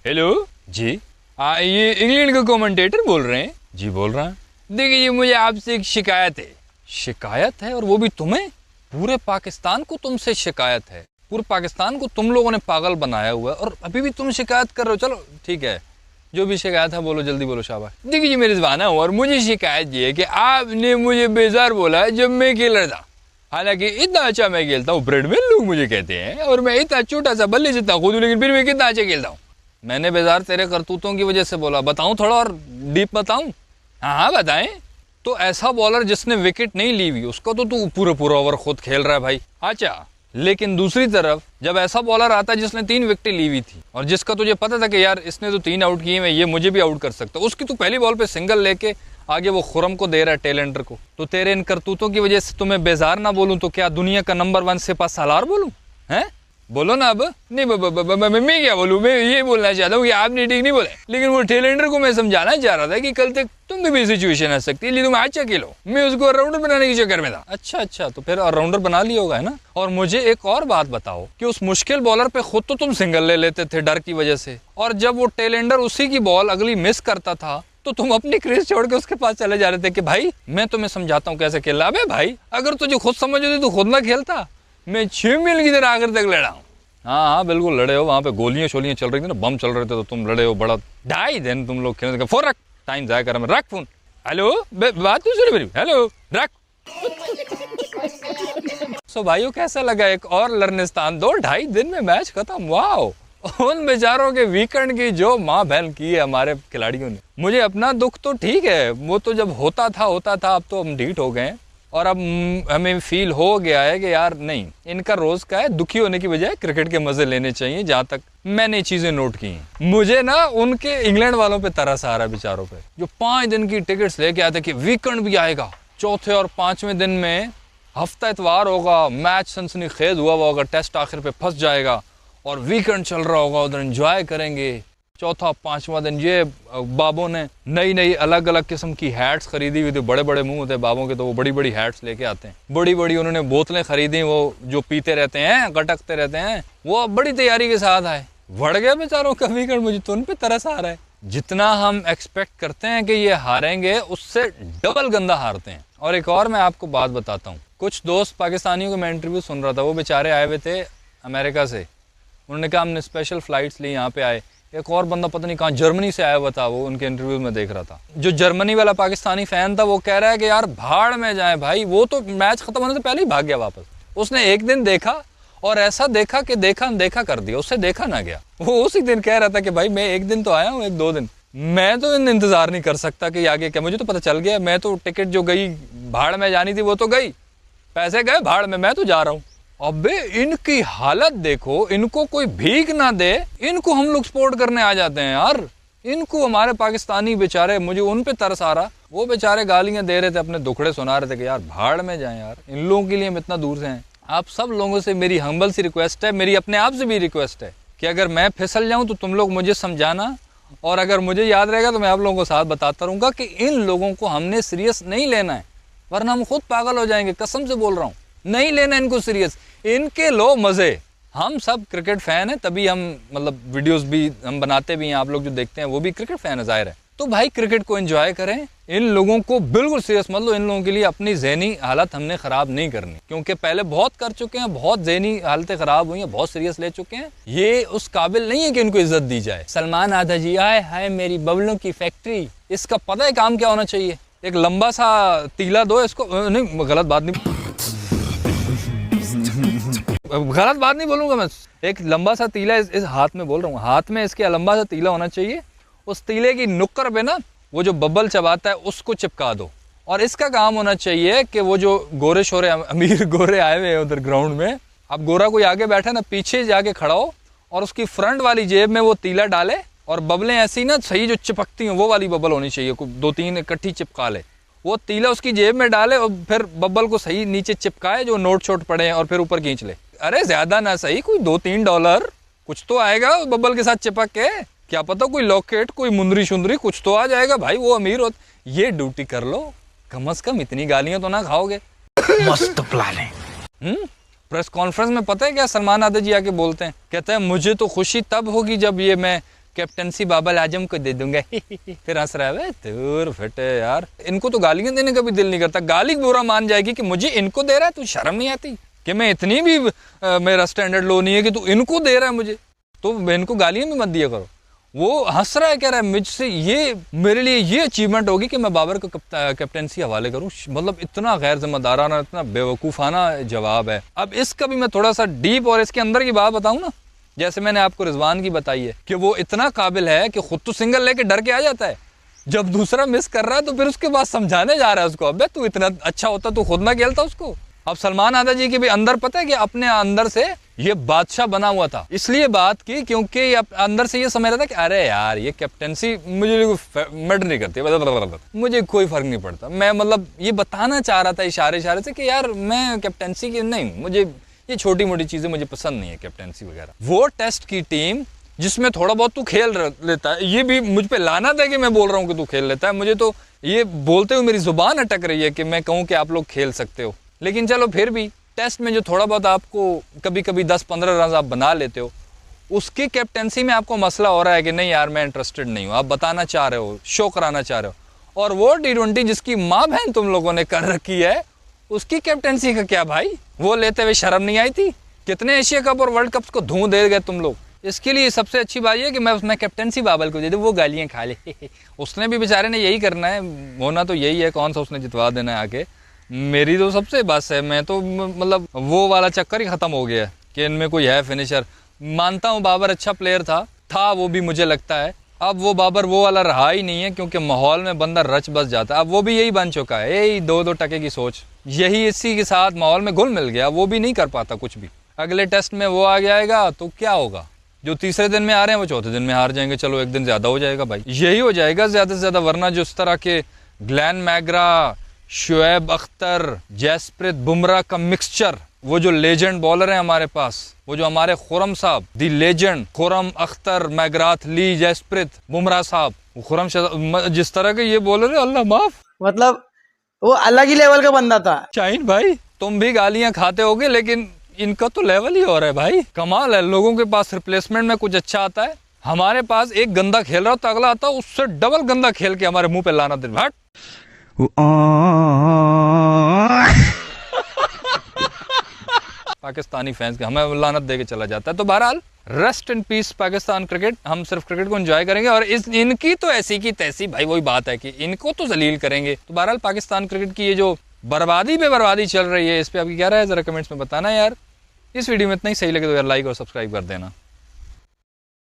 Hello जी। ये England का commentator बोल रहे हैं? जी बोल रहा है। देखिए जी, मुझे आपसे एक शिकायत है। शिकायत है? और वो भी तुम्हें? पूरे पाकिस्तान को तुमसे शिकायत है। पूरे पाकिस्तान को तुम लोगों ने पागल बनाया हुआ है और अभी भी तुम शिकायत कर रहे हो। चलो ठीक है, जो भी शिकायत है बोलो, जल्दी बोलो, शाबाश। देखिए जी मेरे जवाना, और मुझे शिकायत ये है कि आपने मुझे बेजार बोला है जब मैं खेल रहा था। हालांकि इतना अच्छा मैं खेलता हूँ, ब्रेड में लोग मुझे कहते हैं, और मैं इतना छोटा सा बल्ले जितना खुद हूँ, लेकिन फिर मैं कितना अच्छा खेलता हूँ। मैंने बेजार तेरे करतूतों की वजह से बोला। बताऊं थोड़ा और डीप बताऊं? हाँ बताएं। तो ऐसा बॉलर जिसने विकेट नहीं ली हुई उसका तो तू पूरा पूरा ओवर खुद खेल रहा है भाई। अच्छा, लेकिन दूसरी तरफ जब ऐसा बॉलर आता है जिसने 3 विकेटें ली हुई थी और जिसका तुझे पता था कि यार इसने तो 3 आउट किए हैं, ये मुझे भी आउट कर सकता है, उसकी तू पहली बॉल पे सिंगल लेके आगे वो खुरम को दे रहा है, टेलेंडर को। तो तेरे इन करतूतों की वजह से तुम्हें बेजार ना बोलूं तो क्या दुनिया का नंबर 1 सिपा सालार बोलूं? हैं? बोलो ना अब। नहीं मैं क्या बोलूं? मैं ये बोलना चाहता हूँ कि आपने ठीक नहीं बोला, लेकिन वो टेलेंडर को मैं समझाना चाह रहा था कि कल तक तुम भी सिचुएशन आ सकती है, लेकिन तुम अच्छा खेलो। मैं उसको ऑलराउंडर बनाने के चक्कर में था। अच्छा, तो फिर ऑलराउंडर बना लिया होगा, है ना? और मुझे एक और बात बताओ कि उस मुश्किल बॉलर पे खुद तो तुम सिंगल ले लेते थे डर की वजह से, और जब वो टेलेंडर उसी की बॉल अगली मिस करता था तो तुम अपनी क्रीज छोड़ के उसके पास चले जा रहे थे कि भाई मैं तुम्हें समझाता हूँ कैसे खेलना। अबे भाई, अगर तुझे खुद समझ होती तो खुद ना खेलता। मैं 6 मील की तरह आखिर तक लड़ा हूँ। हाँ बिल्कुल लड़े हो। वहाँ पे गोलियां शोलियां चल रही थी ना, बम चल रहे थे, तो तुम लड़े हो। बड़ा 2.5 दिन तुम लोग खेलने। फोन रख, टाइम जाया कर। रख फोन। हेलो, बात तो सुन मेरी। हेलो रख। सो भाइयों, कैसा लगा? एक और लर्निस्तान 2-2.5 दिन में मैच खत्म। वाओ, उन बेचारों के वीकेंड की जो माँ बहन की है हमारे खिलाड़ियों ने। मुझे अपना दुख तो ठीक है, वो तो जब होता था, अब तो हम ढीठ हो गए और अब हमें फील हो गया है कि यार नहीं, इनका रोज का है दुखी होने की बजाय क्रिकेट के मजे लेने चाहिए। जहां तक मैंने चीजें नोट की हैं, मुझे ना उनके इंग्लैंड वालों पे तरस आ रहा है बेचारों पे, जो 5 दिन की टिकट्स लेके आते कि वीकेंड भी आएगा, चौथे और 5वें दिन में हफ्ता इतवार होगा, मैच सनसनीखेज हुआ होगा, टेस्ट आखिर पे फंस जाएगा और वीकेंड चल रहा होगा, उधर एंजॉय करेंगे। चौथा 5वां दिन ये बाबों ने नई अलग अलग किस्म की हैट्स खरीदी हुई थी। बड़े बड़े मुंह होते हैं बाबों के, तो वो बड़ी बड़ी हैट्स लेके आते हैं। बड़ी बड़ी उन्होंने बोतलें खरीदी, वो जो पीते रहते हैं, गटकते रहते हैं, वो बड़ी तैयारी के साथ आए। बढ़ गया बेचारों का वीकेंड। मुझे तो उन पे तरस आ रहा है। जितना हम एक्सपेक्ट करते हैं कि ये हारेंगे, उससे डबल गंदा हारते हैं। और एक और मैं आपको बात बताता हूँ, कुछ दोस्त पाकिस्तानियों को मैं इंटरव्यू सुन रहा था, वो बेचारे आए हुए थे अमेरिका से। उन्होंने कहा हमने स्पेशल फ्लाइट्स ली, यहाँ पे आए। एक और बंदा पता नहीं कहाँ जर्मनी से आया हुआ था, वो उनके इंटरव्यू में देख रहा था। जो जर्मनी वाला पाकिस्तानी फैन था वो कह रहा है कि यार भाड़ में जाए भाई, वो तो मैच खत्म होने से पहले ही भाग गया वापस। उसने एक दिन देखा और ऐसा देखा कि देखा अनदेखा कर दिया, उससे देखा ना गया। वो उसी दिन कह रहा था कि भाई मैं एक दिन तो आया हूँ, 1-2 दिन मैं तो इंतजार नहीं कर सकता कि आगे क्या। मुझे तो पता चल गया, मैं तो टिकट जो गई भाड़ में जानी थी वो तो गई, पैसे गए भाड़ में, मैं तो जा रहा हूँ। अबे इनकी हालत देखो, इनको कोई भीख ना दे, इनको हम लोग सपोर्ट करने आ जाते हैं यार। इनको हमारे पाकिस्तानी बेचारे, मुझे उन पे तरस आ रहा। वो बेचारे गालियां दे रहे थे, अपने दुखड़े सुना रहे थे कि यार भाड़ में जाएं यार, इन लोगों के लिए हम इतना दूर से हैं। आप सब लोगों से मेरी हम्बल सी रिक्वेस्ट है, मेरी अपने आप से भी रिक्वेस्ट है कि अगर मैं फिसल जाऊं तो तुम लोग मुझे समझाना, और अगर मुझे याद रहेगा तो मैं आप लोगों को साथ बताता रहूंगा कि इन लोगों को हमने सीरियस नहीं लेना है, वरना हम खुद पागल हो जाएंगे। कसम से बोल रहा हूँ, नहीं लेना इनको सीरियस। इनके लो मजे। हम सब क्रिकेट फैन हैं, तभी हम मतलब वीडियोस भी हम बनाते भी हैं, आप लोग जो देखते हैं वो भी क्रिकेट फैन है, जाहिर है। तो भाई क्रिकेट को एंजॉय करें, इन लोगों को बिल्कुल सीरियस मत लो। इन लोगों के लिए अपनी ज़हनी हालत हमने ख़राब नहीं करनी, क्योंकि पहले बहुत कर चुके हैं, बहुत ज़हनी हालतें ख़राब हुई हैं, बहुत सीरियस ले चुके हैं। ये उस काबिल नहीं है कि इनको इज्जत दी जाए। सलमान आधा जी आए हाय मेरी बबलों की फैक्ट्री, इसका पता है काम क्या होना चाहिए? एक लंबा सा तीला दो इसको, नहीं गलत बात नहीं बोलूंगा मैं। एक लंबा सा तीला इस हाथ में बोल रहा हूँ, हाथ में इसके लंबा सा तीला होना चाहिए। उस तीले की नुक्कड़ पे ना वो जो बबल चबाता है उसको चिपका दो। और इसका काम होना चाहिए कि वो जो गोरे शोरे अमीर गोरे आए हुए हैं उधर ग्राउंड में, अब गोरा कोई आगे बैठा ना, पीछे जाके खड़ा हो और उसकी फ्रंट वाली जेब में वो तीला डाले, और बबलें ऐसी ना सही जो चिपकती हैं वो वाली बबल होनी चाहिए, 2-3 इकट्ठी चिपका ले। वो तीला उसकी जेब में डाले और फिर बबल को सही नीचे चिपकाए जो नोट छोट पड़े हैं, और फिर ऊपर खींच ले। अरे ज्यादा ना सही, कोई $2-3 कुछ तो आएगा बबल के साथ चिपक के। क्या पता कोई लॉकेट, कोई मुंदरी शुंदरी कुछ तो आ जाएगा भाई। वो अमीर हो, ये ड्यूटी कर लो, कम से कम इतनी गालियां तो ना खाओगे। मस्त प्लान है। प्रेस कॉन्फ्रेंस में पता है क्या सलमान आदे जी आके बोलते हैं, कहते हैं मुझे तो खुशी तब होगी जब ये मैं कैप्टनसी बाबर आजम को दे दूंगा। फिर हंस रहा है, दूर फटे यार, इनको तो गालियां देने का भी दिल नहीं करता। गाली बुरा मान जाएगी कि मुझे इनको दे रहा है, तू शर्म नहीं आती कि मैं इतनी भी मेरा स्टैंडर्ड लो नहीं है कि तू इनको दे रहा है मुझे, तो इनको गालियां भी मत दिया करो। वो हंस रहा है, कह रहा है मुझसे ये मेरे लिए ये अचीवमेंट होगी कि मैं बाबर को कैप्टनसी हवाले करूं। मतलब इतना गैर जिम्मेदाराना, इतना बेवकूफ़ाना जवाब है। अब इसका भी मैं थोड़ा सा डीप और इसके अंदर की बात बताऊं ना, जैसे मैंने आपको रिजवान की बताई है कि वो इतना काबिल है कि खुद तो सिंगल लेके डर के आ जाता है, जब दूसरा मिस कर रहा है तो फिर उसके बाद समझाने जा रहा है उसको, अबे तू इतना अच्छा होता तू खुद ना खेलता उसको। अब सलमान आदा जी के भी अंदर पता है कि अपने अंदर से ये बादशाह बना हुआ था, इसलिए बात की क्योंकि अंदर से ये समझ रहा था कि अरे यार ये कैप्टनसी मुझे मैटर नहीं करती, मुझे कोई फर्क नहीं पड़ता। मैं मतलब ये बताना चाह रहा था इशारे इशारे से कि यार मैं कैप्टनसी की नहीं, मुझे ये छोटी मोटी चीजें मुझे पसंद नहीं है कैप्टनसी वगैरह। वो टेस्ट की टीम जिसमें थोड़ा बहुत तू खेल लेता है, ये भी मुझ पे लानत है कि मैं बोल रहा हूँ कि तू खेल लेता है। मुझे तो ये बोलते हुए मेरी जुबान अटक रही है कि मैं कहूँ कि आप लोग खेल सकते हो, लेकिन चलो फिर भी टेस्ट में जो थोड़ा बहुत आपको कभी कभी 10-15 रन आप बना लेते हो, उसकी कैप्टनसी में आपको मसला हो रहा है कि नहीं यार मैं इंटरेस्टेड नहीं हूँ, आप बताना चाह रहे हो, शो कराना चाह रहे हो। और वो T20 जिसकी माँ बहन तुम लोगों ने कर रखी है, उसकी कैप्टनसी का क्या भाई, वो लेते हुए शर्म नहीं आई थी? कितने एशिया कप और वर्ल्ड कप को धुआं दे गए तुम लोग। इसके लिए सबसे अच्छी बात यह कि मैं उसमें कैप्टनसी बाबर को दे दूँ, वो गालियाँ खा ले। उसने भी बेचारे ने यही करना है, होना तो यही है, कौन सा उसने जितवा देना है आके। मेरी तो सबसे बस है, मैं तो मतलब वो वाला चक्कर ही ख़त्म हो गया कि इनमें कोई है फिनिशर। मानता हूँ बाबर अच्छा प्लेयर था वो भी मुझे लगता है, अब वो बाबर वो वाला रहा ही नहीं है क्योंकि माहौल में बंदा रच बस जाता है। अब वो भी यही बन चुका है, यही 2-2 टके की सोच, यही इसी के साथ माहौल में घुल मिल गया, वो भी नहीं कर पाता कुछ भी। अगले टेस्ट में वो आ जाएगा तो क्या होगा, जो तीसरे दिन में आ रहे हैं वो चौथे दिन में हार जाएंगे, चलो एक दिन ज़्यादा हो जाएगा भाई, यही हो जाएगा ज़्यादा से ज़्यादा। वरना जो इस तरह के ग्लेन मैग्रा, शुएब अख्तर, जसप्रीत बुमराह का मिक्सचर, वो जो लेजेंड बॉलर हैं हमारे पास, वो जो हमारे खुरम साहब the legend, Khurram Akhtar, McGrath Lee, Jasprit Bumrah साहब, खुरम जिस तरह के ये बॉलर है, अल्लाह माफ, मतलब वो अलग ही लेवल का बंदा था। शाहीन भाई तुम भी गालियां खाते होगे लेकिन इनका तो लेवल ही हो रहा है भाई, कमाल है। लोगों के पास रिप्लेसमेंट में कुछ अच्छा आता है, हमारे पास एक गंदा खेल रहा होता, अगला आता उससे डबल गंदा खेल के हमारे मुंह पे लाना दे। हट पाकिस्तानी फैंस के हमें लानत दे के चला जाता है। तो बहरहाल rest in peace Pakistan cricket, हम सिर्फ क्रिकेट को एंजॉय करेंगे और इनकी तो ऐसी की तैसी भाई वही बात है कि इनको तो जलील करेंगे। तो बहरहाल पाकिस्तान क्रिकेट की ये जो बर्बादी पे बर्बादी चल रही है, इस पे आपकी क्या राय है जरा कमेंट्स में बताना यार। इस वीडियो में इतना ही, सही लगे तो यार लाइक और सब्सक्राइब कर देना।